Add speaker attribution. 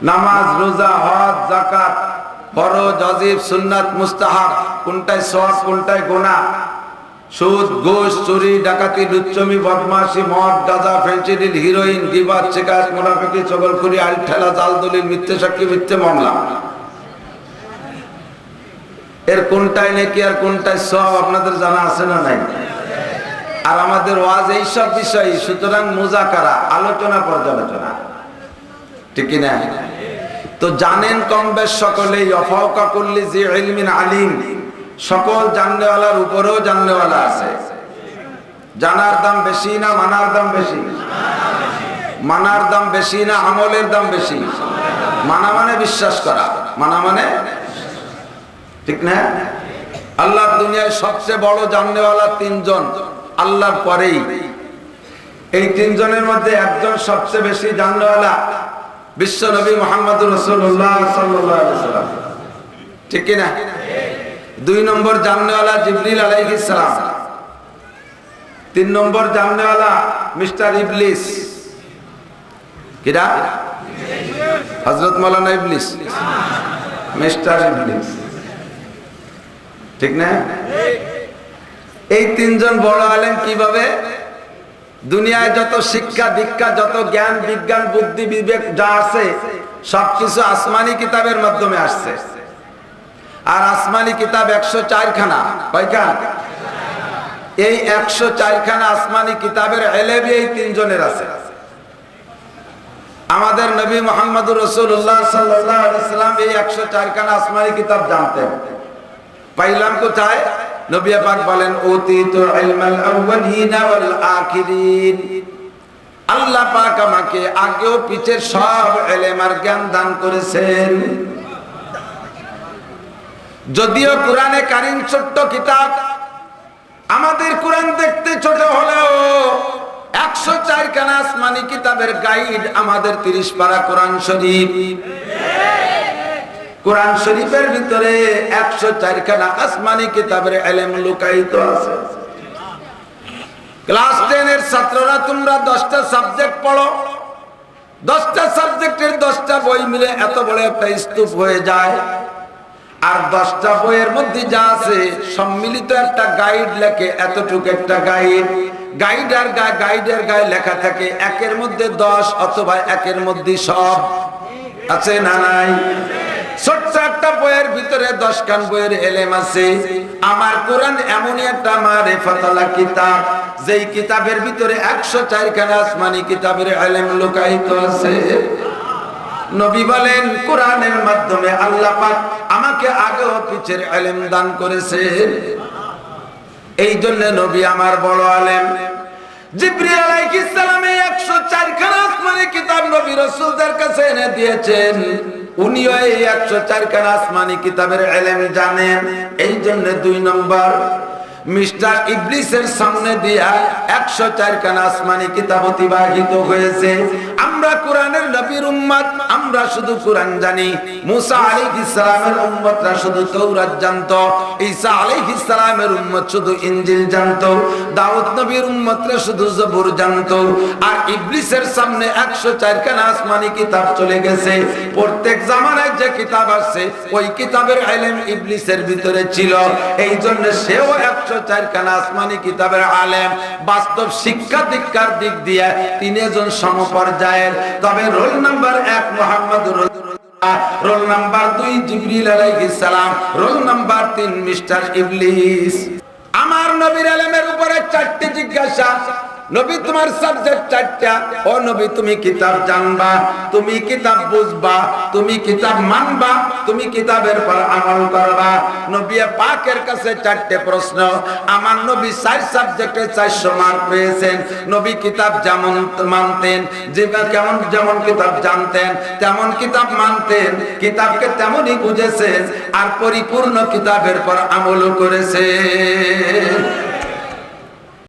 Speaker 1: নামাজ, রোজা, হজ, যাকাত, ফরজ, ওয়াজিব, সুন্নাত, মুস্তাহাব, কোনটায় সওয়াব কোনটায় গুনাহ, সুদ, ঘুষ, চুরি, ডাকাতি, লুচ্চমি, বদমাশি, মদ, গাঁজা, ফেন্সিডিল, হিরোইন, গীবত, শিকায়ত, মুনাফিকি, চগলখুরি, আলঠেলা, জাল দলিল, মিথ্যে সাক্ষী, মিথ্যে মামলা, এর কোনটায় নেকি আর কোনটায় সওয়াব আপনাদের জানা আছে না নাই? আর আমাদের ওয়াজ এই সব বিষয়, সুতরাং মুযাকারা, আলোচনা পর্যালোচনা, ঠিক কি না? তো জানেন কম বেশ সকলেই, ওয়াফাওকা কুল্লি জি ইলমিন আলিম, সকল জাননেওয়ালার উপরেও জাননেওয়ালা আছে। জানার দাম বেশি না মানার দাম বেশি? মানার দাম বেশি না আমলের দাম বেশি? মানা মানে বিশ্বাস করা, মানা মানে, ঠিক না? আল্লাহর দুনিয়ায় সবচেয়ে বড় জাননেওয়ালা তিনজন, আল্লাহর পরেই। এই তিনজনের মধ্যে একজন সবচেয়ে বেশি জাননেওয়ালা, বিশ্ব নবী মুহাম্মদুর রাসূলুল্লাহ সাল্লাল্লাহু আলাইহি ওয়াসাল্লাম, ঠিক কি না? দুই নম্বর জাননেওয়ালা জিবরিল আলাইহিস সালাম, তিন নম্বর জাননেওয়ালা মিস্টার ইবলিস। কিরা? হযরত মাওলানা ইবলিস, মিস্টার ইবলিস, ঠিক না? এই তিনজন বড় আলেম কিভাবে? দুনিয়ায় যত শিক্ষা দীক্ষা, যত জ্ঞান বিজ্ঞান বুদ্ধি বিবেক যা আছে সবকিছু আসমানি কিতাবের মাধ্যমে আসছে। আর আসমানি কিতাব 104 খানা, কয়খান? এই 104 খানা আসমানি কিতাবের ইলম এই তিনজনের আছে। আমাদের নবী মুহাম্মদুর রাসূলুল্লাহ সাল্লাল্লাহু আলাইহি ওয়াসাল্লাম এই 104 খানা আসমানি কিতাব জানতেন। পাইলাম কোথায়? নবী পাক বলেন, উতিতু ইলমাল আউয়ালিনা ওয়াল আখিরিন, আল্লাহ পাক আমাকে আগেও পিছের সব ইলম আর জ্ঞান দান করেছেন। যদিও কোরআনে কারীম ছোট্ট কিতাব, আমাদের কোরআন দেখতে ছোট হলেও 104 খানা আসমানি কিতাবের গাইড আমাদের 30 পারা কোরআন শরীফ। কোরআন শরীফের ভিতরে 104 খানা আসমানি কিতাবের ইলম লুকায়িত আছে। ক্লাস 10 এর ছাত্ররা তোমরা 10টা সাবজেক্ট পড়ো, 10টা সাবজেক্টের 10টা বই মিলে এত বড় একটা স্তূপ হয়ে যায়। আর 10টা বইয়ের মধ্যে যা আছে সম্মিলিত একটা গাইড লেখে, এতটুকু একটা গাইড। গাইডের গায়ে লেখা থাকে 1-এর মধ্যে 10 অথবা 1-এর মধ্যে সব আছে না নাই? ছোট্ট একটা বইয়ের ভিতরে 10 খান বইয়ের ইলম আছে। আমার কোরআন এমনই একটা মারিফাতুল কিতাব, যেই কিতাবের ভিতরে 104 খানা আসমানি কিতাবের ইলম লুকায়িত আছে। নবী বলেন, কোরআনের মাধ্যমে আল্লাহ পাক আমাকে আগে ও পিছের ইলম দান করেছেন। এই জন্য নবী আমার বড় আলেম। জিবরিল আলাইহিস সালাম 104 খানা আসমানি কিতাব নবী রাসূলদের কাছে এনে দিয়েছেন। উনিও এই 104 খানা আসমানি কিতাবের ইলম জানেন। এই জন্য 2 নম্বর মিস্টার ইবলিসের সামনে দিয়া 104 খানা আসমানি কিতাব অতিবাহিত হয়েছে। আমরা কোরআনের নবীর উম্মত, আমরা শুধু কোরআন জানি। মুসা আলাইহিস সালামের উম্মতরা শুধু তাওরাত জানতো, ঈসা আলাইহিস সালামের উম্মত শুধু ইনজিল জানতো, দাউদ নবীর উম্মতরা শুধু জবুর জানতো। আর ইবলিসের সামনে 104 খানা আসমানি কিতাব চলে গেছে। প্রত্যেক জামানায় যে কিতাব আসছে ওই কিতাবের ইলম ইবলিসের ভিতরে ছিল। এই জন্য সেও 104 খানা আসমানি কিতাবের আলেম। বাস্তব শিক্ষা দীক্ষার দিক দিয়ে তিনজন সমপর্যায়ের। তবে রোল নাম্বার 1 মুহাম্মদুর রাসূলুল্লাহ, রোল নাম্বার 2 জিবরিল আলাইহিস সালাম, রোল নাম্বার 3 মিস্টার ইবলিস। আমার নবীর ইলমের উপরে 4টি জিজ্ঞাসা। নবী তোমার সাবজেক্ট 4টা। ও নবী তুমি কিতাব জানবা, তুমি কিতাব বুঝবা, তুমি কিতাব মানবা, তুমি কিতাবের পর আমল করবা। নবী পাকের কাছে 4টে প্রশ্ন। আমার নবী 4 সাবজেক্টে 400 মার্ক পেয়েছেন। নবী কিতাব যেমন মানতেন, যেমন কিতাব জানতেন তেমন কিতাব মানতেন, কিতাবকে তেমনই বুঝেছেন আর পরিপূর্ণ কিতাবের পর আমলও করেছেন।